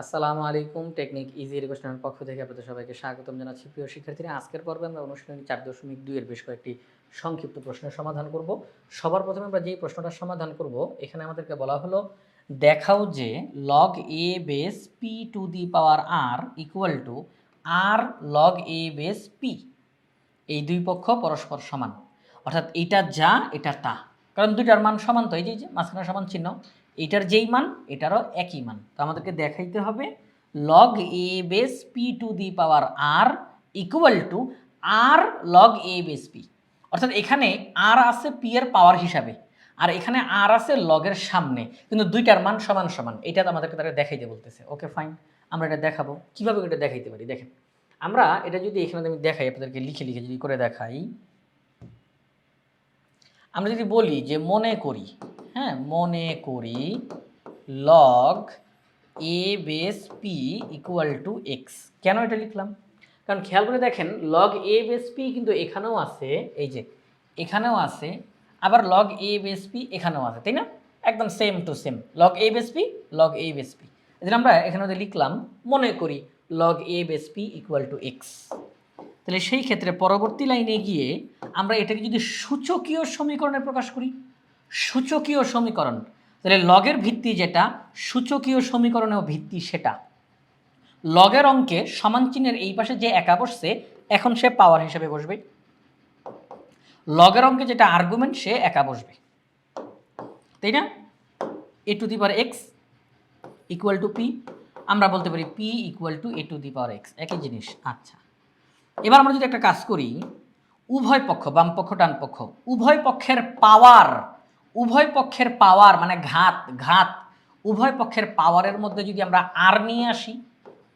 আসসালামু আলাইকুম। Technique easy এডুকেশনের পক্ষ থেকে আপনাদের সবাইকে স্বাগতম জানাচ্ছি। প্রিয় শিক্ষার্থীরা, আজকের পর্বে আমরা অনুশীলনী ৪.২ এর বেশ কয়েকটি সংক্ষিপ্ত প্রশ্নের সমাধান করব। সবার প্রথমে আমরা যেই প্রশ্নটার সমাধান করব, এখানে আমাদেরকে বলা হলো দেখাও যে log a base p two the power r equal to r log a base p। এই দুই পক্ষ পরস্পর সমান, অর্থাৎ এইটা যা এটা তা, কারণ দুইটার মান সমান, তো এই যে মাঝখানে সমান চিহ্ন, এইটার যেই মান এটারও একই মান। তো আমাদেরকে দেখাইতে হবে log a base p two the power r equal to r log a base p। অর্থাৎ এখানে r আছে p এর পাওয়ার হিসাবে, আর এখানে r আছে লগের সামনে, কিন্তু দুইটার মান সমান সমান। এটা তো আমাদেরকে তারা দেখাইতে বলতেছে। ওকে ফাইন, আমরা এটা দেখাবো। কীভাবে এটা দেখাইতে পারি দেখেন, আমরা এটা যদি এখানে আমি দেখাই, আপনাদেরকে লিখে লিখে যদি করে দেখাই, আমরা যদি বলি যে মনে করি, হ্যাঁ মনে করি log a base p equal to x. কেন এটা লিখলাম? কারণ খেয়াল করে দেখেন, লগ এ বেস পি কিন্তু এখানেও আছে, এই যে এখানেও আছে, আবার লগ এ বেস পি এখানেও আছে, তাই না? একদম same to same, log a base P, log a base P. এই আমরা এখানে লিখলাম মনে করি log a base p equal to x. তাহলে সেই ক্ষেত্রে পরবর্তী লাইনে গিয়ে আমরা এটাকে যদি সূচকীয় সমীকরণে প্রকাশ করি, সূচকীয় সমীকরণ, তাহলে লগের ভিত্তি যেটা, সূচকীয় সমীকরণেও ভিত্তি সেটা। লগের অঙ্কে সমান চিহ্নের এই পাশে যে একা বসছে, এখন সে পাওয়ার হিসেবে বসবে। লগের অঙ্কে যেটা আর্গুমেন্ট, সে একা বসবে, তাই না? A to the power x equal to p, আমরা বলতে পারি p equal to a to the power x, একই জিনিস। আচ্ছা, এবার আমরা যদি একটা কাজ করি, উভয় পক্ষ, বাম পক্ষ ডান পক্ষ, উভয় পক্ষের পাওয়ার, উভয় পক্ষের পাওয়ার মানে ঘাত, ঘাত, উভয় পক্ষের পাওয়ারের মধ্যে যদি আমরা আর নিয়ে আসি,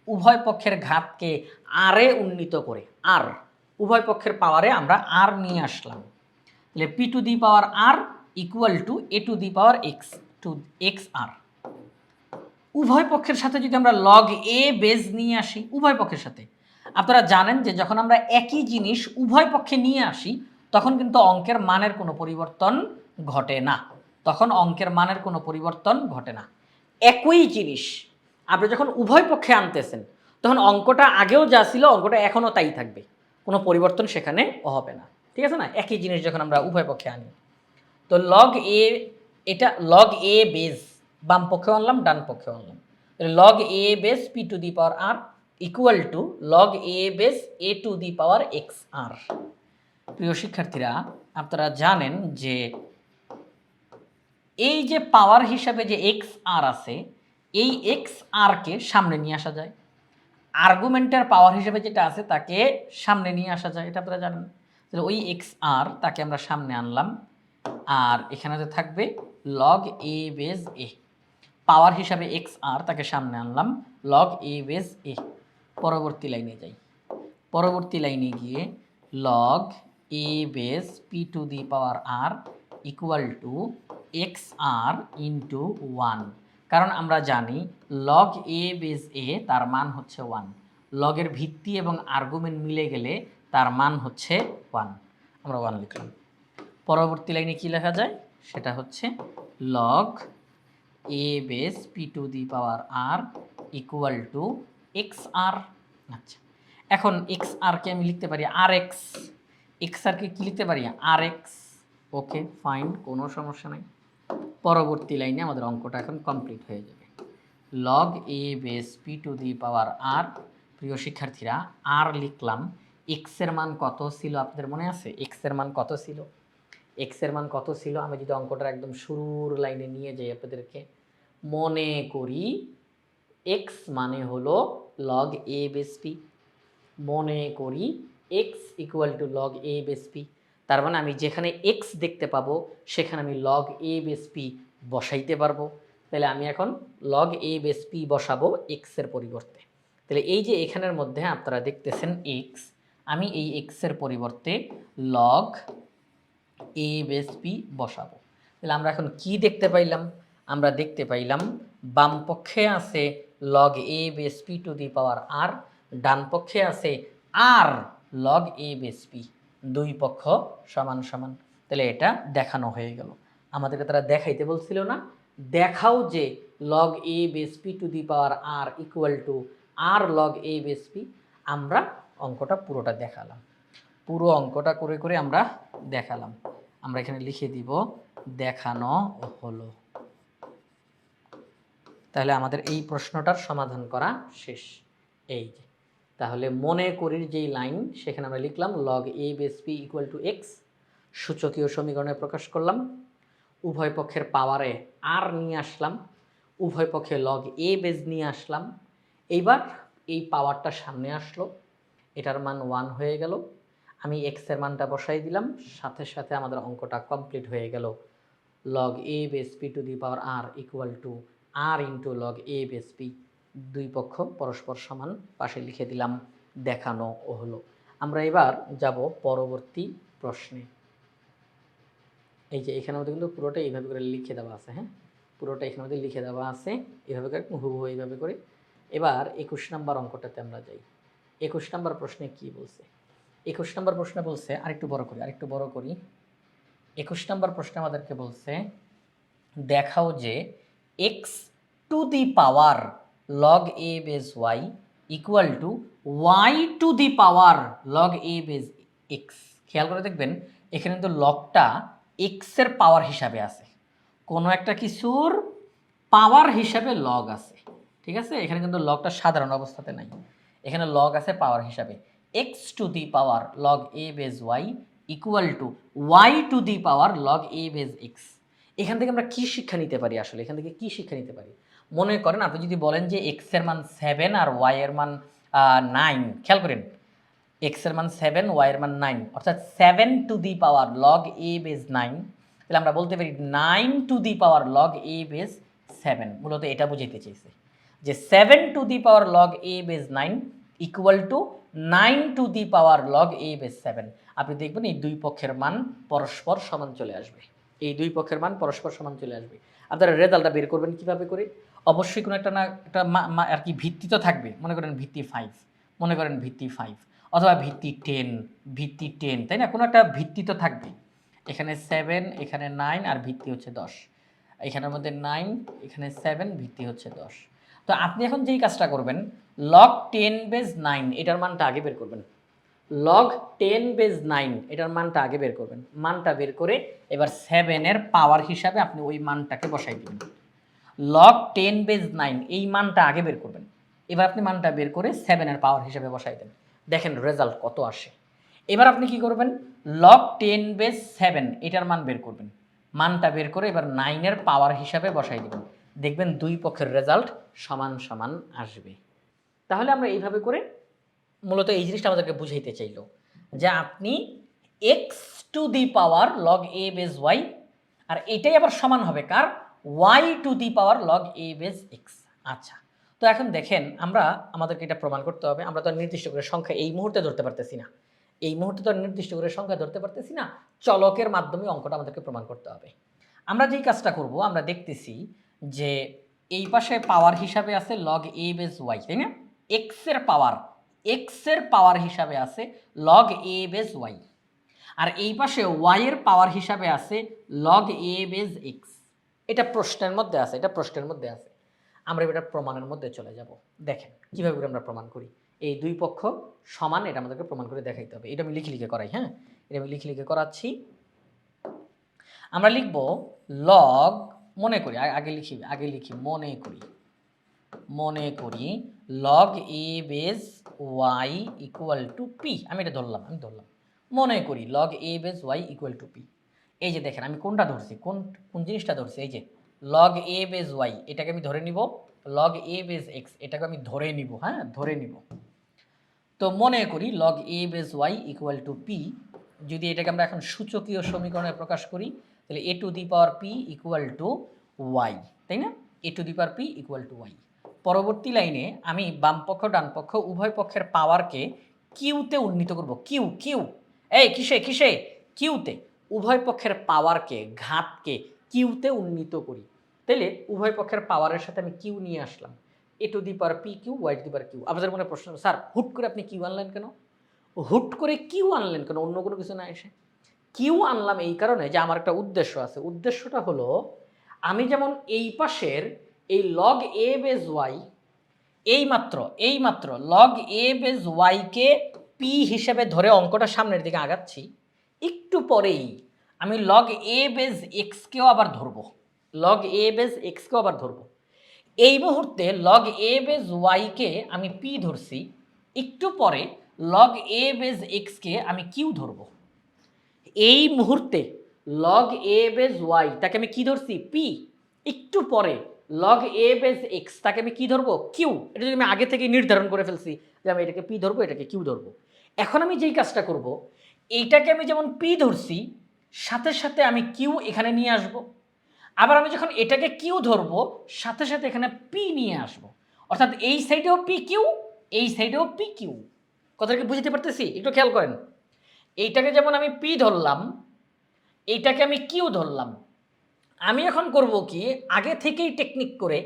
উভয় পক্ষের ঘাতকে আরে উন্নীত করে, আর উভয় পক্ষের পাওয়ারে আমরা আর নিয়ে আসলাম, তাহলে p to the power r equal to a to the power x, to x r. উভয় পক্ষের সাথে যদি আমরা লগ এ বেস নিয়ে আসি, উভয় পক্ষের সাথে, আপনারা জানেন যে যখন আমরা একই জিনিস উভয় পক্ষে নিয়ে আসি, তখন কিন্তু অঙ্কের মানের কোনো পরিবর্তন ঘটে না, তখন অঙ্কের মানের কোনো পরিবর্তন ঘটে না। একই জিনিস আপনি যখন উভয় পক্ষে আনতেছেন, তখন অঙ্কটা আগেও যা ছিল অঙ্কটা এখনও তাই থাকবে, কোনো পরিবর্তন সেখানে হবে না, ঠিক আছে না? একই জিনিস যখন আমরা উভয় পক্ষে আনি, তো লগ এ, এটা লগ এ বেস, বাম পক্ষে আনলাম ডান পক্ষে আনলাম, log a base p to the power r equal to log a base a to the power x r. প্রিয় শিক্ষার্থীরা, আপনারা জানেন যে এই যে পাওয়ার হিসাবে যে এক্স আর আছে, এই এক্স আরকে সামনে নিয়ে আসা যায়, আর্গুমেন্টের পাওয়ার হিসেবে যেটা আছে তাকে সামনে নিয়ে আসা যায়, এটা আপনারা জানেন। তাহলে ওই এক্স আর তাকে আমরা সামনে আনলাম, আর এখানে থাকবে লগ এ বেস এ, পাওয়ার হিসাবে এক্স আর তাকে সামনে আনলাম, লগ এ বেস এ। পরবর্তী লাইনে যাই, পরবর্তী লাইনে গিয়ে log a base p to the power r equal to x r into one. কারণ আমরা জানি লগ এ বেস এ তার মান হচ্ছে ওয়ান, লগের ভিত্তি এবং আর্গুমেন্ট মিলে গেলে তার মান হচ্ছে ওয়ান, আমরা ওয়ান লিখলাম। পরবর্তী লাইনে কি লেখা যায়, সেটা হচ্ছে log a base p to the power r equal to x r. আচ্ছা, এখন এক্স আরকে আমি লিখতে পারি আর এক্স, এক্স আরকে কী লিখতে পারি, আর এক্স। ওকে ফাইন, কোনো সমস্যা নাই। পরবর্তী লাইনে আমাদের অঙ্কটা এখন কমপ্লিট হয়ে যাবে। Log a base p to the power r, প্রিয় শিক্ষার্থীরা আর লিখলাম, এক্সের মান কত ছিল আপনাদের মনে আছে? এক্সের মান কত ছিল? এক্সের মান কত ছিল? আমি যদি অঙ্কটা একদম শুরুর লাইনে নিয়ে যাই আপনাদেরকে, মনে করি এক্স মানে হলো লগ এ বেস পি, মনে করি x equal to log a base P. তার মানে আমি যেখানে এক্স দেখতে পাবো সেখানে আমি লগ এ বেস পি বসাইতে পারবো। তাহলে আমি এখন লগ এ বেস পি বসাবো এক্সের পরিবর্তে। তাহলে এই যে এখানের মধ্যে আপনারা দেখতেছেন এক্স, আমি এই এক্সের পরিবর্তে লগ এ বেস পি বসাবো। তাহলে আমরা এখন কি দেখতে পাইলাম? আমরা দেখতে পাইলাম বাম পক্ষে আছে log a base p to the power r, ডান পক্ষে আছে r log a base p, দুই পক্ষ সমান সমান। তাহলে এটা দেখানো হয়ে গেল। আমাদেরকে তারা দেখাইতে বলছিল না, দেখাও যে log a base p to the power r equal to r log a base p. আমরা অঙ্কটা পুরোটা দেখালাম, পুরো অঙ্কটা করে করে আমরা দেখালাম। আমরা এখানে লিখে দিব দেখানো হলো। তাহলে আমাদের এই প্রশ্নটার সমাধান করা শেষ। এই যে তাহলে মনে করির যেই লাইন সেখানে আমরা লিখলাম log a base p equal to x, সূচকীয় সমীকরণে প্রকাশ করলাম, উভয় পক্ষের পাওয়ারে আর নিয়ে আসলাম, উভয় পক্ষে লগ এ বেস নিয়ে আসলাম। এইবার এই পাওয়ারটা সামনে আসলো, এটার মান 1 হয়ে গেল, আমি এক্সের মানটা বসাই দিলাম, সাথে সাথে আমাদের অঙ্কটা কমপ্লিট হয়ে গেল। Log a base p to the power r equal to r into log a base p, দুই পক্ষ পরস্পর সমান, পাশে লিখে দিলাম দেখানো হলো। আমরা এবার যাব পরবর্তী প্রশ্নে। এই যে এখানের মধ্যে কিন্তু পুরোটা এইভাবে করে লিখে দেওয়া আছে, হ্যাঁ, পুরোটা এখানের মধ্যে লিখে দেওয়া আছে এইভাবে করে, হুবহু এইভাবে করে। এবার 21 নম্বর অঙ্কটাতে আমরা যাই। 21 নম্বর প্রশ্নে কি বলছে? 21 নম্বর প্রশ্নে বলছে, আরেকটু বড় করি 21 নম্বর প্রশ্নে আমাদেরকে বলছে দেখাও যে x to the power log a base y equal to y to the power log a base x. খেয়াল করে দেখবেন এখানে কিন্তু লগটা এক্সের পাওয়ার হিসাবে আছে, কোনো একটা কিছুর পাওয়ার হিসাবে লগ আছে, ঠিক আছে? এখানে কিন্তু লগটা সাধারণ অবস্থাতে নাই, এখানে লগ আছে পাওয়ার হিসাবে। X to the power log a base y equal to y to the power log a base x. এখান থেকে আমরা কি শিক্ষা নিতে পারি? আসলে এখান থেকে কি শিক্ষা নিতে পারি? মনে করেন আপনি যদি বলেন যে এক্স এর মান 7 আর ওয়াই এর মান 9, খেয়াল করেন এক্স এর মান 7, ওয়াই এর মান 9, অর্থাৎ 7 two the power log a base 9, তাহলে আমরা বলতে পারি 9 two the power log a base 7। মূলত এটা বুঝাইতে চাইছে যে 7 two the power log a base 9 equal to 9 two the power log a base 7। আপনি দেখবেন এই দুই পক্ষের মান পরস্পর সমান চলে আসবে, এই দুই পক্ষের মান পরস্পর সমান চলে আসবে। আপনারা রেজাল্টটা বের করবেন কিভাবে করে? অবশ্যই কোনো একটা না একটা আর কি ভিত্তি তো থাকবে। মনে করেন ভিত্তি 5, মনে করেন ভিত্তি 5 অথবা ভিত্তি 10, ভিত্তি 10, তাই না? কোনো একটা ভিত্তি তো থাকবে। এখানে 7, এখানে 9 আর ভিত্তি হচ্ছে 10। এখানের মধ্যে 9, এখানে 7, ভিত্তি হচ্ছে 10। তো আপনি এখন যেই কাজটা করবেন লগ 10 বেস 9 এটার মানটা আগে বের করবেন। লগ 10 বেস 9 এটার মানটা আগে বের করবেন। মানটা বের করে এবার 7 এর পাওয়ার হিসাবে আপনি ওই মানটাকে বসাই দিবেন। লগ 10 বেস 9 এই মানটা আগে বের করবেন। এবার আপনি মানটা বের করে 7 এর পাওয়ার হিসাবে বসাই দেন, দেখেন রেজাল্ট কত আসে। এবার আপনি কি করবেন? লগ 10 বেস 7 এটার মান বের করবেন, মানটা বের করে এবার 9 এর পাওয়ার হিসাবে বসাই দিবেন, দেখবেন দুই পক্ষের রেজাল্ট সমান সমান আসবে। তাহলে আমরা এইভাবে করে মূলত এই জিনিসটা আমাদেরকে বুঝাইতে চাইল যে আপনি x to the power log a base y, আর এটাই আবার সমান হবে কার? Y to the power log a base x. আচ্ছা, তো এখন দেখেন আমরা আমাদেরকে এটা প্রমাণ করতে হবে। আমরা তো আর নির্দিষ্ট করে সংখ্যা এই মুহূর্তে ধরতে পারতেছি না, এই মুহূর্তে তো আর নির্দিষ্ট করে সংখ্যা ধরতে পারতেছি না, চলকের মাধ্যমে অঙ্কটা আমাদেরকে প্রমাণ করতে হবে। আমরা যেই কাজটা করব, আমরা দেখতেছি যে এই পাশে পাওয়ার হিসাবে আছে লগ এ বেস ওয়াই, তাই না? এক্সের পাওয়ার হিসাবে আছে লগ এ বেস ওয়াই, আর এই পাশে ওয়াই এর পাওয়ার হিসাবে আছে লগ এ বেস এক্স। এটা প্রশ্নের মধ্যে আছে, এটা প্রশ্নের মধ্যে আছে। আমরা এটা প্রমাণের মধ্যে চলে যাব। দেখেন কিভাবে করে আমরা প্রমাণ করি। এই দুই পক্ষ সমান, এটা আমাদেরকে প্রমাণ করে দেখাইতে হবে। এটা আমি লিখে লিখে করাই, হ্যাঁ, এটা আমি লিখে লিখে করাচ্ছি। আমরা লিখব লগ, মনে করি আগে লিখি মনে করি log a base y equal to p. আমি এটা ধরলাম, মনে করি log a base y equal to p. এই যে দেখেন আমি কোনটা ধরছি, কোন জিনিসটা ধরছি, এই যে লগ এ বেস ওয়াই এটাকে আমি ধরে নিব, লগ এ বেস এক্স এটাকে আমি ধরে নিব, হ্যাঁ ধরে নিব। তো মনে করি log a base y equal to p. যদি এটাকে আমরা এখন সূচকীয় সমীকরণে প্রকাশ করি তাহলে a to the power p equal to y, তাই না? A to the power p equal to y. পরবর্তী লাইনে আমি বাম পক্ষ ডান পক্ষ উভয় পক্ষের পাওয়ারকে কিউতে উন্নীত করব। কিউ এই কিসে কিউতে, উভয় পক্ষের পাওয়ারকে ঘাতকে কিউতে উন্নীত করি। তাইলে উভয় পক্ষের পাওয়ারের সাথে আমি কিউ নিয়ে আসলাম, a to the power p q y to the power q. আপনাদের মনে প্রশ্ন, স্যার হুট করে আপনি কিউ আনলেন কেন? হুট করে কিউ আনলেন কেন, অন্য কোনো কিছু না এসে? কিউ আনলাম এই কারণে যে আমার একটা উদ্দেশ্য আছে। উদ্দেশ্যটা হলো আমি যেমন এই পাশের এই লগ এ বেজ ওয়াই এইমাত্র লগ এ বেজ ওয়াইকে পি হিসেবে ধরে অঙ্কটা সামনের দিকে আগাচ্ছি, একটু পরেই আমি লগ এ বেজ এক্সকেও আবার ধরবো, লগ এ বেজ এক্সকেও আবার ধরবো। এই মুহূর্তে লগ এ বেজ ওয়াইকে আমি পি ধরছি, একটু পরে লগ এ বেজ এক্সকে আমি কিউ ধরবো। এই মুহূর্তে লগ এ বেজ ওয়াই তাকে আমি কি ধরছি, পি। একটু পরে লগ এ বেজ এক্স তাকে আমি কি ধরবো, কিউ। এটা যদি আমি আগে থেকে নির্ধারণ করে ফেলছি যে আমি এটাকে পি ধরবো, এটাকে কিউ ধরবো। এখন আমি যেই কাজটা করব, এইটাকে আমি যেমন পি ধরছি, সাথে সাথে আমি কিউ এখানে নিয়ে আসব। আবার আমি যখন এটাকে কিউ ধরবো, সাথে সাথে এখানে পি নিয়ে আসব। অর্থাৎ এই সাইডেও পি কিউ, এই সাইডেও পি কিউ। কথাটা কি বুঝতে পারতেছি? একটু খেয়াল করেন। এইটাকে যেমন আমি পি ধরলাম, এইটাকে আমি কিউ ধরলাম। আমি এখন করব কি, আগে থেকেই টেকনিক করে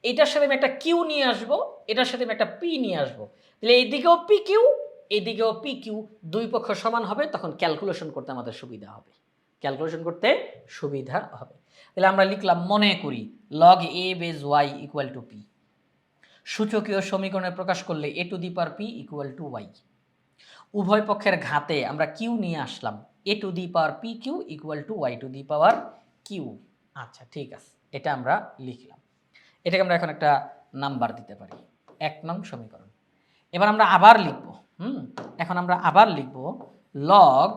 এটার সাথে আমি একটা কিউ নিয়ে আসব, এটার সাথে আমি একটা পি নিয়ে আসব। তাহলে এইদিকেও পি কিউ, এইদিকেও পি কিউ, দুই পক্ষ সমান হবে। তখন ক্যালকুলেশন করতে আমাদের সুবিধা হবে, ক্যালকুলেশন করতে সুবিধা হবে। তাহলে আমরা লিখলাম, মনে করি log a base y equal to p. সূচকীয় সমীকরণে প্রকাশ করলে a to the power p equal to y. উভয় পক্ষের ঘাতে আমরা কিউ নিয়ে আসলাম, a to the power p q equal to y to the power q. আচ্ছা, ঠিক আছে, এটা আমরা লিখলাম। এটাকে আমরা এখন একটা নাম্বার দিতে পারি, 1 নং সমীকরণ। এবার আমরা আবার লিখব, এখন আমরা আবার লিখব লগ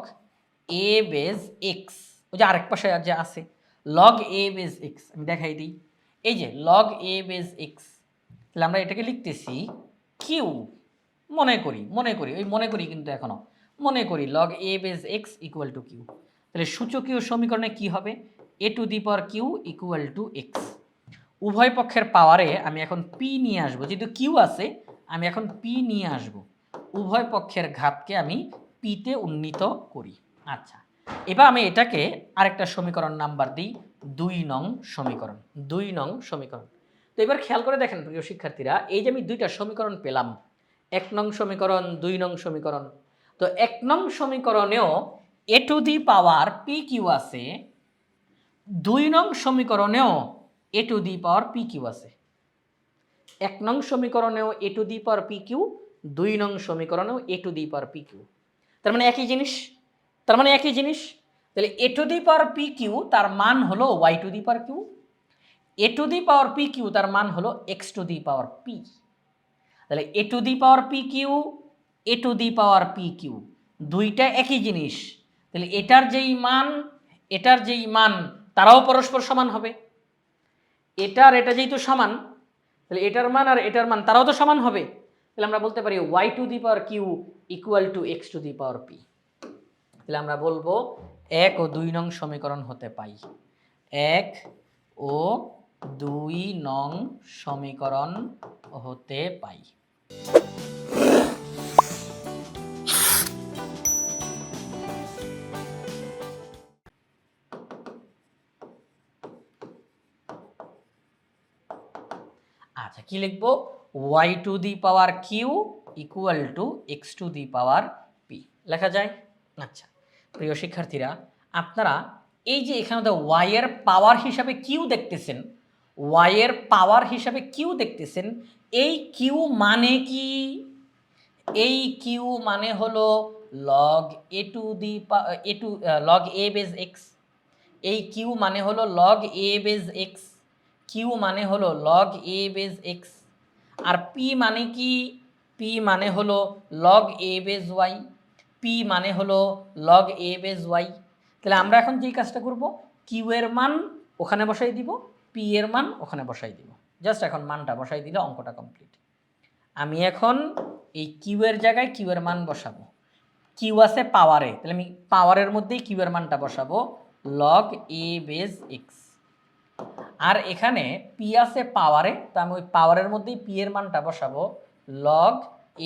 এ বেজ এক্স। ওই যে আরেক পাশে যে আছে লগ এ বেজ এক্স, আমি দেখাই দিই। এই যে লগ এ বেজ এক্স, তাহলে আমরা এটাকে লিখতেছি কিউ। মনে করি ওই মনে করি, কিন্তু এখনো মনে করি log a base x equal to q. তাহলে সূচকীয় সমীকরণে কি হবে, a to the power q equal to x. উভয় পক্ষের পাওয়ারে আমি এখন পি নিয়ে আসবো, যেহেতু কিউ আছে আমি এখন পি নিয়ে আসব। উভয় পক্ষের ঘাতকে আমি পিতে উন্নীত করি। আচ্ছা, এবার আমি এটাকে আরেকটা সমীকরণ নাম্বার দিই, 2 নং সমীকরণ। 2 নং সমীকরণ। তো এবার খেয়াল করে দেখেন প্রিয় শিক্ষার্থীরা, এই যে আমি দুইটা সমীকরণ পেলাম, 1 নং সমীকরণ, 2 নং সমীকরণ। তো 1 নং সমীকরণেও a to the power p q আছে, 2 নং সমীকরণেও a to the power p q আছে। 1 নং সমীকরণেও a to the power p q, 2 নং সমীকরণেও a to the power p q. তার মানে একই জিনিস, তাহলে a to the power p q তার মান হলো y to the power q, a to the power p q তার মান হলো x to the power p. তাহলে a to the power p q, a to the power p q, দুইটা একই জিনিস। তাহলে এটার যেই মান তারাও পরস্পর সমান হবে। এটা যেহেতু সমান, তাহলে এটার মান আর এটার মান তারাও তো সমান হবে। তাহলে আমরা বলতে পারি y to the power q equal to x to the power p. তাহলে আমরা বলবো 1 ও 2 নং সমীকরণ হতে পাই, 1 ও 2 নং সমীকরণ হতে পাই। আচ্ছা, কি লিখবো, y to the power q equal to x to the power p লেখা যায়। আচ্ছা প্রিয় শিক্ষার্থীরা, আপনারা এই যে এখানে ওয়াই এর পাওয়ার হিসাবে কিউ দেখতেছেন, ওয়াই এর পাওয়ার হিসাবে কিউ দেখতেছেন, এই কিউ মানে কি? এই কিউ মানে হলো log a to the log a base x. এই কিউ মানে হলো log a base x, q মানে হলো লগ এ বেজ এক্স। আর পি মানে কি? পি মানে হলো log a base y, p মানে হলো লগ এ বেজ ওয়াই। তাহলে আমরা এখন যেই কাজটা করব, কিউ এর মান ওখানে বসাই দিব, পি এর মান ওখানে বসাই দিব। জাস্ট এখন মানটা বসাই দিলে অঙ্কটা কমপ্লিট। আমি এখন এই কিউ এর জায়গায় কিউ এর মান বসাবো। কিউ আছে পাওয়ারে, তাহলে আমি পাওয়ারের মধ্যেই কিউ এর মানটা বসাবো, লগ এ বেজ এক্স। আর এখানে পি আছে পাওয়ারে, তো আমি ওই পাওয়ারের মধ্যেই পি এর মানটা বসাবো, লগ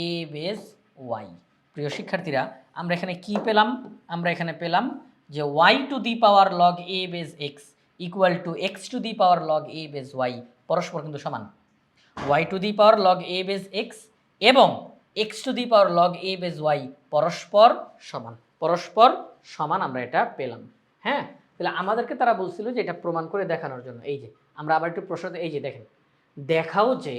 এ বেজ ওয়াই। প্রিয় শিক্ষার্থীরা, আমরা এখানে কি পেলাম? আমরা এখানে পেলাম যে y to the power log a base x equal to x to the power log a base y পরস্পর কিন্তু সমান। Y to the power log a base x এবং x to the power log a base y পরস্পর সমান, আমরা এটা পেলাম। হ্যাঁ, তাহলে আমাদেরকে তারা বলছিল যে এটা প্রমাণ করে দেখানোর জন্য। এই যে আমরা আবার একটু প্রশ্ন, এই যে দেখেন, দেখাও যে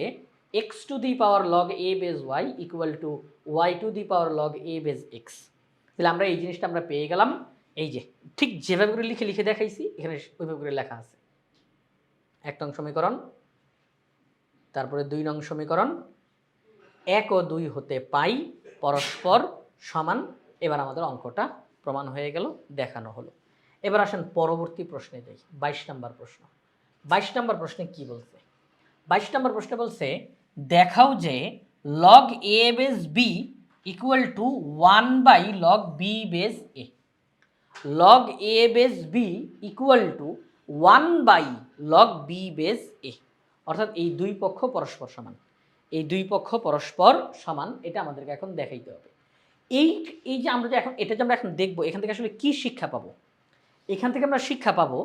x to the power log a base y equal to y to the power log a base x. তাহলে আমরা এই জিনিসটা আমরা পেয়ে গেলাম। এই যে ঠিক যেভাবে করে লিখে লিখে দেখাইছি এখানে ওইভাবে করে লেখা আছে। 1 নং সমীকরণ, তারপরে 2 নং সমীকরণ, 1 ও 2 হতে পাই পরস্পর সমান। এবার আমাদের অঙ্কটা প্রমাণ হয়ে গেল, দেখানো হলো। এবার আসেন পরবর্তী প্রশ্নে যাই। 22 নম্বর প্রশ্ন। 22 নম্বর প্রশ্নে কি বলছে? 22 নম্বর প্রশ্নে বলছে দেখাও যে log a base b equal to 1/log b base a. Log a base b equal to 1/log b base a. অর্থাৎ এই দুই পক্ষ পরস্পর সমান, এই দুই পক্ষ পরস্পর সমান, এটা আমাদেরকে এখন দেখাইতে হবে। এই যে আমরা যে এখন এটা যে আমরা এখন দেখব, এখান থেকে আসলে কি শিক্ষা পাবো? এখান থেকে আমরা শিক্ষা পাবো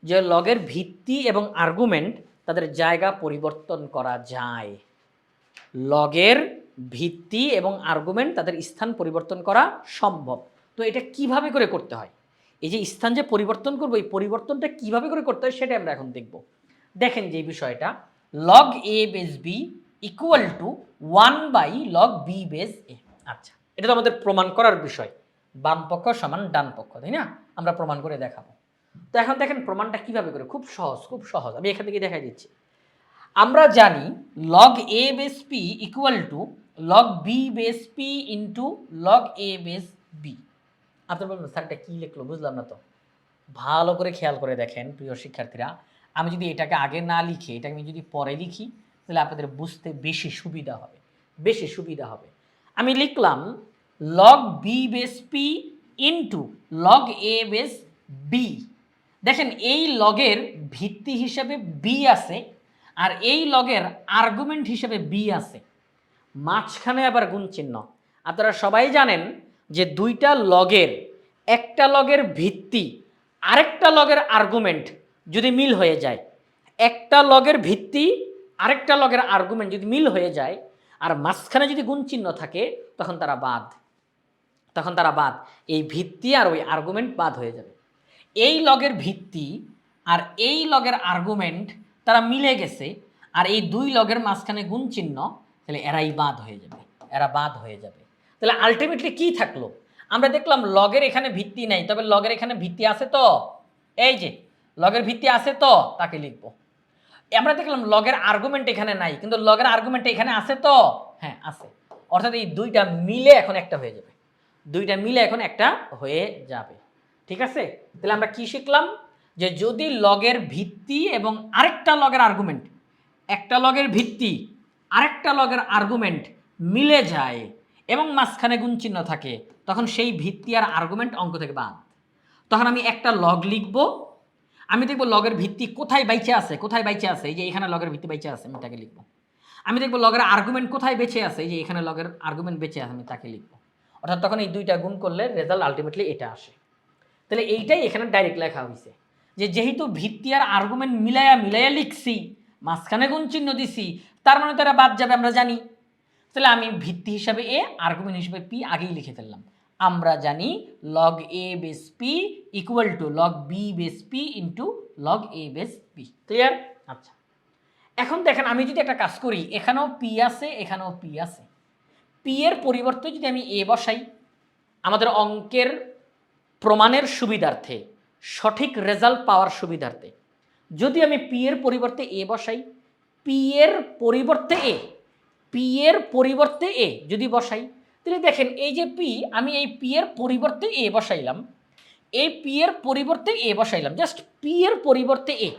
যে লগের ভিত্তি এবং আর্গুমেন্ট তাদের জায়গা পরিবর্তন করা যায়। লগের ভিত্তি এবং আর্গুমেন্ট তাদের স্থান পরিবর্তন করা সম্ভব। তো এটা কিভাবে করে করতে হয়, এই যে স্থান যে পরিবর্তন করবো, এই পরিবর্তনটা কিভাবে করে করতে হয় সেটা আমরা এখন দেখব। দেখেন যে বিষয়টা, log a base b equal to 1/log b base a. আচ্ছা, এটা তো আমাদের প্রমাণ করার বিষয়, বাম পক্ষ সমান ডান পক্ষ, তাই না? আমরা প্রমাণ করে দেখাবো। তো এখন দেখেন প্রমাণটা কিভাবে করে, খুব সহজ, খুব সহজ। আমি এখান থেকে দেখাই দিচ্ছি। আমরা জানি log a base p equal to log b base p into log a base b. আপনার বলবেন স্যার এটা কী লিখলো, বুঝলাম না তো। ভালো করে খেয়াল করে দেখেন প্রিয় শিক্ষার্থীরা, আমি যদি এটাকে আগে না লিখে এটাকে আমি যদি পরে লিখি তাহলে আপনাদের বুঝতে বেশি সুবিধা হবে, বেশি সুবিধা হবে। আমি লিখলাম log b base p into log a base b. দেখেন এই লগের ভিত্তি হিসেবে বি আছে আর এই লগের আর্গুমেন্ট হিসেবে বি আছে, মাঝখানে আবার গুণ চিহ্ন। আপনারা সবাই জানেন যে দুইটা লগের, একটা লগের ভিত্তি আরেকটা লগের আর্গুমেন্ট যদি মিল হয়ে যায়, একটা লগের ভিত্তি আরেকটা লগের আর্গুমেন্ট যদি মিল হয়ে যায় আর মাঝখানে যদি গুণ চিহ্ন থাকে তখন তারা বাদ, তখন তারা বাদ। এই ভিত্তি আর ওই আর্গুমেন্ট বাদ হয়ে যাবে। এই লগের ভিত্তি আর এই লগের আর্গুমেন্ট তারা মিলে গেছে আর এই দুই লগের মাঝখানে গুণ চিহ্ন, তাহলে এরাই বাদ হয়ে যাবে, এরা বাদ হয়ে যাবে। তাহলে আলটিমেটলি কি থাকলো? আমরা দেখলাম লগের এখানে ভিত্তি নেই, তবে লগের এখানে ভিত্তি আছে তো, এই যে লগের ভিত্তি আছে তো, তাকে লিখবো। আমরা দেখলাম লগের আর্গুমেন্ট এখানে নাই, কিন্তু লগের আর্গুমেন্ট এখানে আছে তো, হ্যাঁ আছে। অর্থাৎ এই দুইটা মিলে এখন একটা হয়ে যাবে, দুইটা মিলে এখন একটা হয়ে যাবে। ঠিক আছে? তাহলে আমরা কি শিখলাম? যে যদি লগের ভিত্তি এবং আরেকটা লগের আর্গুমেন্ট, একটা লগের ভিত্তি আরেকটা লগের আর্গুমেন্ট মিলে যায় এবং মাঝখানে গুণ চিহ্ন থাকে, তখন সেই ভিত্তি আর আর্গুমেন্ট অঙ্ক থেকে বাদ। তখন আমি একটা লগ লিখব, আমি দেখব লগের ভিত্তি কোথায় বাইচে আছে, কোথায় বাইচে আছে, এই যে এখানে লগের ভিত্তি বাইচে আছে, আমি তাকে লিখব। আমি দেখব লগের আর্গুমেন্ট কোথায় বেঁচে আছে, এই যে এখানে লগের আর্গুমেন্ট বেঁচে আছে, আমি তাকে লিখব। অর্থাৎ তখন এই দুইটা গুণ করলে রেজাল্ট আলটিমেটলি এটা আসে। তাহলে এইটাই এখানে ডাইরেক্ট লেখা হয়েছে যে যেহেতু ভিত্তি আর আর্গুমেন্ট মিলাইয়া মিলাইয়া লিখছি, মাঝখানে গুণ চিহ্ন দিছি, তার মানে তারা বাদ যাবে আমরা জানি। তাহলে আমি ভিত্তি হিসাবে এ, আর্গুমেন্ট হিসাবে পি আগেই লিখে ফেললাম। আমরা জানি log a base p equal to log b base p into log a base p. Clear? আচ্ছা, এখন দেখেন আমি যদি একটা কাজ করি, এখানেও পি আছে এখানেও পি আছে, পি এর পরিবর্তে যদি আমি এ বসাই, আমাদের অঙ্কের প্রমাণের সুবিধার্থে, সঠিক রেজাল্ট পাওয়ার সুবিধার্থে যদি আমি পি এর পরিবর্তে এ বসাই, পি এর পরিবর্তে এ, পি এর পরিবর্তে এ যদি বসাই, তাহলে দেখেন এই যে পি, আমি এই পি এর পরিবর্তে এ বসাইলাম, এই পি এর পরিবর্তে এ বসাইলাম, জাস্ট পি এর পরিবর্তে এ,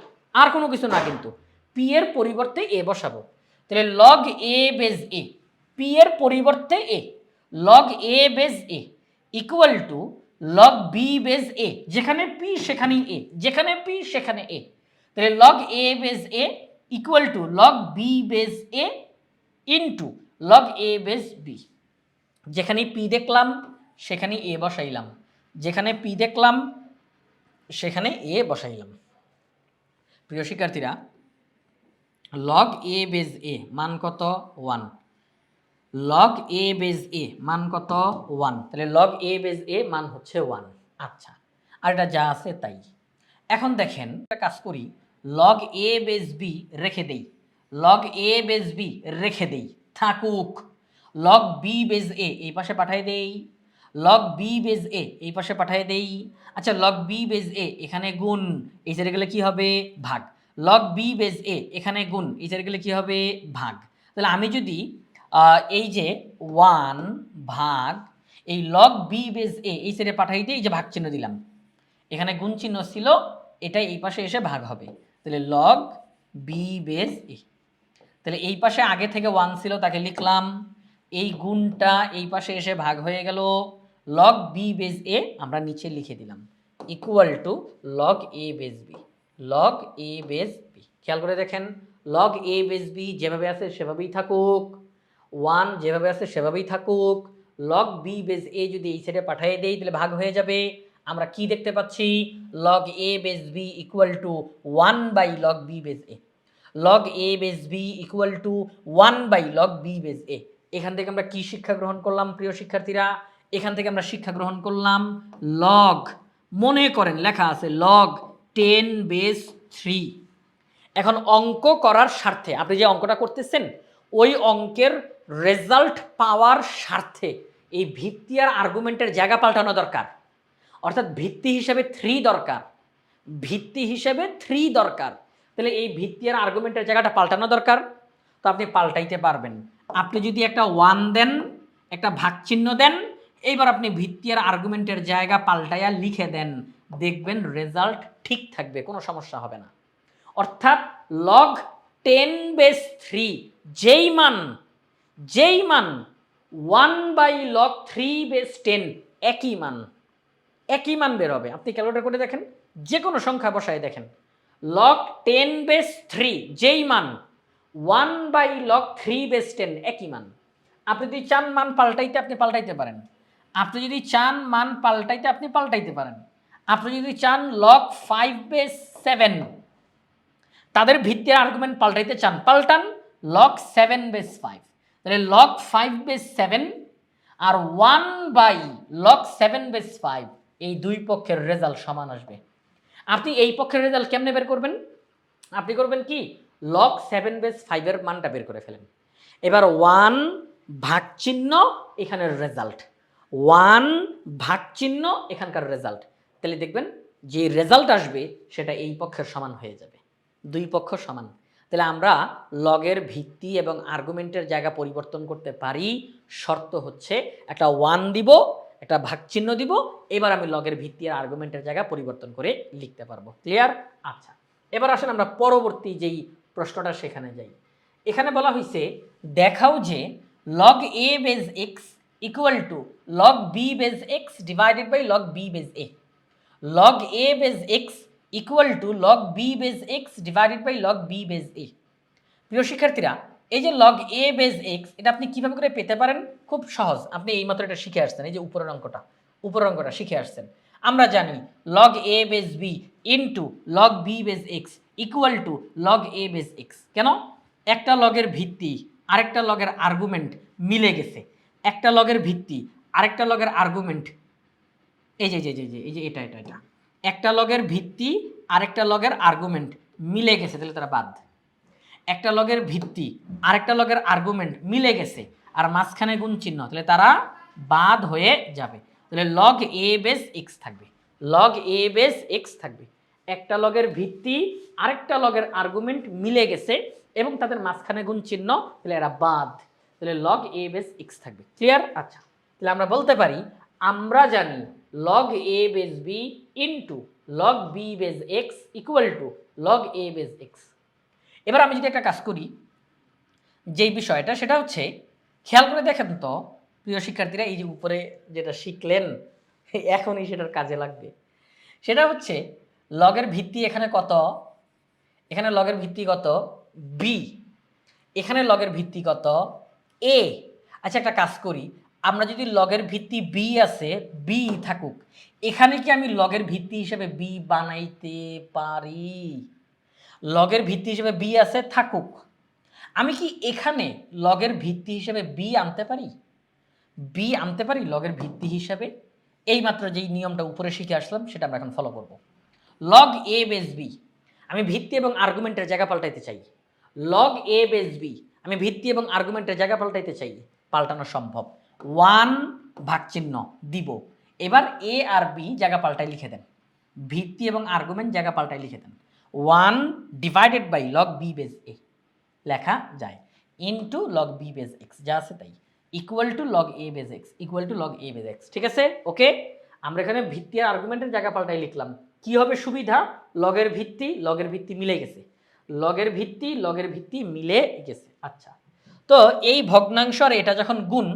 আর কোনো কিছু না, কিন্তু পি এর পরিবর্তে এ বসাবো। তাহলে log a base a, p এর পরিবর্তে a, log a base a equal to log b base a, যেখানে পি সেখানেই এ, যেখানে পি সেখানে এ। তাহলে log a base a equal to log b base a into log a base b. যেখানে p দেখলাম সেখানে এ বসাইলাম, যেখানে p দেখলাম সেখানে এ বসাইলাম। প্রিয় শিক্ষার্থীরা, লগ এ বেজ এ মান কত? 1। লগ এ বেজ এ মান কত? 1। তাহলে লগ এ বেজ এ মান হচ্ছে 1। আচ্ছা, আর এটা যা আছে তাই। এখন দেখেন একটা কাজ করি, লগ এ বেস বি রেখে দেই, লগ এ বেস বি রেখে দেই, থাকুক। লগ বি বেস এ এই পাশে পাঠিয়ে দেই, লগ বি বেস এ এই পাশে পাঠিয়ে দেই। আচ্ছা, লগ বি বেস এ এখানে গুণ, এই সাইডে গেলে কি হবে? ভাগ। লগ বি বেস এ এখানে গুণ, এই সাইডে গেলে কি হবে? ভাগ। তাহলে আমি যদি এই যে 1 ভাগ এই লগ বি বেস এ এই সাইডে পাঠাই দিই, এই যে ভাগ চিহ্ন দিলাম, এখানে গুণ চিহ্ন ছিল, এটাই এই পাশে এসে ভাগ হবে। তাহলে লগ বি বেস এ, তাহলে এই পাশে আগে থেকে 1 ছিল তাকে লিখলাম, এই গুণটা এই পাশে এসে ভাগ হয়ে গেল, লগ বি বেস এ আমরা নিচে লিখে দিলাম equal to log a base b, log a base b. খেয়াল করে দেখেন, লগ এ বেস বি যেভাবে আছে সেভাবেই থাকুক, 1 যেভাবে আছে সেভাবেই থাকুক। লগ বি বেস এ যদি এই সাইডে পাঠিয়ে দেই তাহলে ভাগ হয়ে যাবে। আমরা কি দেখতে পাচ্ছি? Log a base b equal to 1 by log b base a, log a base b equal to 1 by log b base a. এখান থেকে আমরা কি শিক্ষা গ্রহণ করলাম প্রিয় শিক্ষার্থীরা? এখান থেকে আমরা শিক্ষা গ্রহণ করলাম লগ, মনে করেন লেখা আছে লগ 10 বেস 3। এখন অঙ্ক করার স্বার্থে আপনি যে অঙ্কটা করতেছেন ওই অঙ্কের রেজাল্ট পাওয়ার স্বার্থে এই ভিত্তি আর আর্গুমেন্টের জায়গা পাল্টানো দরকার। অর্থাৎ ভিত্তি হিসেবে 3 দরকার, ভিত্তি হিসেবে 3 দরকার। তাহলে এই ভিত্তি আর আর্গুমেন্টের জায়গাটা পাল্টানো দরকার, তো আপনি পাল্টাইতে পারবেন। আপনি যদি একটা 1 দেন, একটা ভাগ চিহ্ন দেন, এইবার আপনি ভিত্তি আর আর্গুমেন্টের জায়গা পাল্টাইয়া লিখে দেন, দেখবেন রেজাল্ট ঠিক থাকবে, কোনো সমস্যা হবে না। অর্থাৎ লগ 10 বেস 3 যেই মান 1 বাই লগ 3 বেস 10 একই মান, একই মান বের হবে। আপনি ক্যালকুলেটর করে দেখেন, যে কোনো সংখ্যা বসায় দেখেন, লগ 10 বেস 3 যেই মান 1 বাই লগ 3 বেস 10 একই মান। আপনি যদি চান মান পাল্টাইতে আপনি পাল্টাইতে পারেন, আপনি যদি চান মান পাল্টাইতে আপনি পাল্টাইতে পারেন। আপনি যদি চান লগ 5 বেস 7 তাদের ভিত্তির আর্গুমেন্ট পাল্টাইতে চান, পাল্টান লগ 7 বেস 5। তাহলে লগ 5 বেস 7 আর 1 বাই লগ 7 বেস 5, এই দুই পক্ষের রেজাল্ট সমান আসবে। আপনি এই পক্ষের রেজাল্ট কেমনে বের করবেন? আপনি করবেন কি, লগ 7 বেস 5 এর মানটা বের করে ফেলেন। এবার 1 ভাগ চিহ্ন এখানের রেজাল্ট, 1 ভাগ চিহ্ন এখানকার রেজাল্ট, তাহলে দেখবেন যে রেজাল্ট আসবে সেটা এই পক্ষের সমান হয়ে যাবে, দুই পক্ষ সমান। তাহলে আমরা লগের ভিত্তি এবং আর্গুমেন্টের জায়গা পরিবর্তন করতে পারি, শর্ত হচ্ছে একটা 1 দিব, একটা ভাগ চিহ্ন দিব, এবার আমি লগের ভিত্তি আর আর্গুমেন্টের জায়গা পরিবর্তন করে লিখতে পারবো। ক্লিয়ার? আচ্ছা, এবার আসেন আমরা পরবর্তী যেই প্রশ্নটা সেখানে যাই। এখানে বলা হয়েছে দেখাও যে log a base x equal to log b base x divided by log b base a, log a base x equal to log b base x divided by log b base a. প্রিয় শিক্ষার্থীরা, এই যে log a base x এটা আপনি কীভাবে করে পেতে পারেন? খুব সহজ, আপনি এইমাত্র এটা শিখে আসছেন, এই যে উপরের অঙ্কটা শিখে আসছেন। আমরা জানি log a base b into log b base x equal to log a base x. কেন? একটা লগের ভিত্তি আরেকটা লগের আর্গুমেন্ট মিলে গেছে, একটা লগের ভিত্তি আরেকটা লগের আর্গুমেন্ট, এই যে এটা একটা লগের ভিত্তি আরেকটা লগের আর্গুমেন্ট মিলে গেছে, তাহলে তারা বাদ। একটা লগের ভিত্তি আরেকটা লগের আর্গুমেন্ট মিলে গেছে আর মাঝখানে গুণ চিহ্ন, তাহলে তারা বাদ হয়ে যাবে। তাহলে লগ এ বেস এক্স থাকবে, লগ এ বেস এক্স থাকবে। একটা লগের ভিত্তি আরেকটা লগের আর্গুমেন্ট মিলে গেছে এবং তাদের মাঝখানে গুণ চিহ্ন, তাহলে এরা বাদ, তাহলে লগ এ বেস এক্স থাকবে। ক্লিয়ার? আচ্ছা, তাহলে আমরা বলতে পারি, আমরা জানি log a base b into log b base x equal to log a base x. এবার আমি যদি একটা কাজ করি, যেই বিষয়টা সেটা হচ্ছে, খেয়াল করে দেখেন তো প্রিয় শিক্ষার্থীরা, এই যে উপরে যেটা শিখলেন এখনই সেটার কাজে লাগবে। সেটা হচ্ছে লগের ভিত্তি এখানে কত, এখানে লগের ভিত্তি কত বি, এখানে লগের ভিত্তি কত এ। আচ্ছা, একটা কাজ করি, আমরা যদি লগের ভিত্তি বি আছে, বি থাকুক, এখানে কি আমি লগের ভিত্তি হিসেবে বি বানাইতে পারি? লগের ভিত্তি হিসেবে বি আছে, থাকুক, আমি কি এখানে লগের ভিত্তি হিসেবে বি আনতে পারি? বি আনতে পারি লগের ভিত্তি হিসাবে। এইমাত্র যেই নিয়মটা উপরে শিখে আসলাম সেটা আমরা এখন ফলো করব। লগ এ বেস বি আমি ভিত্তি এবং আর্গুমেন্টের জায়গা পাল্টাইতে চাই, লগ এ বেস বি আমি ভিত্তি এবং আর্গুমেন্টের জায়গা পাল্টাইতে চাই, পাল্টানো সম্ভব। 1 ভাগ চিহ্ন দিব, এবার এ আর বি জায়গা পাল্টাই লিখে দেন, ভিত্তি এবং আর্গুমেন্ট জায়গা পাল্টাই লিখে দেন। 1 divided by log b base a লেখা যায়, into log b base x যা আছে তাই, equal to log a base x, equal to log a base x. ঠিক আছে, ওকে। আমরা এখানে ভিত্তি আর আর্গুমেন্টের জায়গা পাল্টাই লিখলাম। কি হবে সুবিধা? লগের ভিত্তি মিলে গেছে, লগের ভিত্তি মিলে গেছে। আচ্ছা, তো এই ভগ্নাংশ আর এটা যখন গুণ,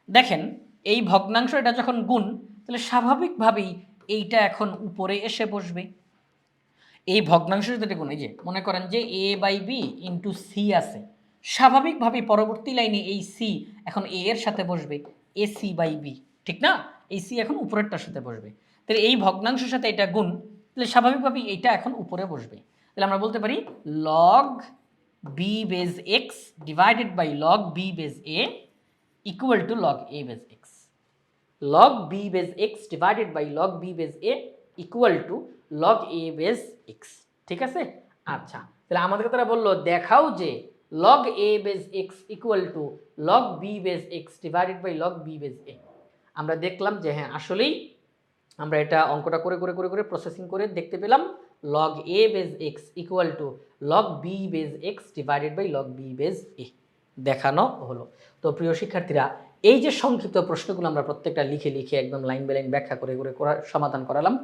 দেখেন এই ভগ্নাংশ এটা যখন গুণ, তাহলে স্বাভাবিকভাবেই এইটা এখন উপরে এসে বসবে। এই ভগ্নাংশ যদি গুণ, এই যে মনে করেন যে এ বাই বি ইন্টু সি আছে, স্বাভাবিকভাবেই পরবর্তী লাইনে এই সি এখন এ এর সাথে বসবে, এ সি বাই বি, ঠিক না? এই সি এখন উপরেরটার সাথে বসবে, তাহলে এই ভগ্নাংশের সাথে এটা গুণ, তাহলে স্বাভাবিকভাবেই এইটা এখন উপরে বসবে। তাহলে আমরা বলতে পারি log b base x divided by log b base a equal to log a base x, log b base x divided by log b base a equal to log a base x। ঠিক আছে, আচ্ছা, তাহলে আমাদেরকে তারা বললো দেখাও যে log a base x equal to log b base x divided by log b base a। আমরা দেখলাম যে হ্যাঁ আসলেই আমরা এটা অঙ্কটা করে করে করে করে প্রসেসিং করে দেখতে পেলাম log a base x equal to log b base x divided by log b base a দেখানো হলো। তো প্রিয় শিক্ষার্থীরা, এই যে সংক্ষিপ্ত প্রশ্নগুলো আমরা প্রত্যেকটা লিখে লিখে একদম লাইন বাই লাইন ব্যাখ্যা করে করে সমাধান করালাম,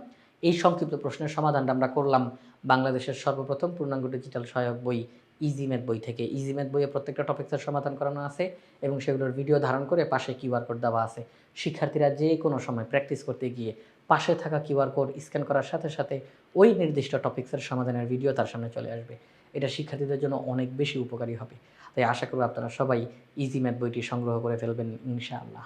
এই সংক্ষিপ্ত প্রশ্নের সমাধানটা আমরা করলাম বাংলাদেশের সর্বপ্রথম পূর্ণাঙ্গ ডিজিটাল সহায়ক বই ইজি ম্যাথ বই থেকে। ইজি ম্যাথ বইয়ে প্রত্যেকটা টপিক্সের সমাধান করানো আছে এবং সেগুলোর ভিডিও ধারণ করে পাশে কিউআর কোড দেওয়া আছে। শিক্ষার্থীরা যে কোনো সময় প্র্যাকটিস করতে গিয়ে পাশে থাকা কিউআর কোড স্ক্যান করার সাথে সাথে ওই নির্দিষ্ট টপিক্সের সমাধানের ভিডিও তার সামনে চলে আসবে। এটা শিক্ষার্থীদের জন্য অনেক বেশি উপকারী হবে। তাই আশা করব আপনারা সবাই ইজি ম্যাথ বইটি সংগ্রহ করে ফেলবেন ইনশাআল্লাহ।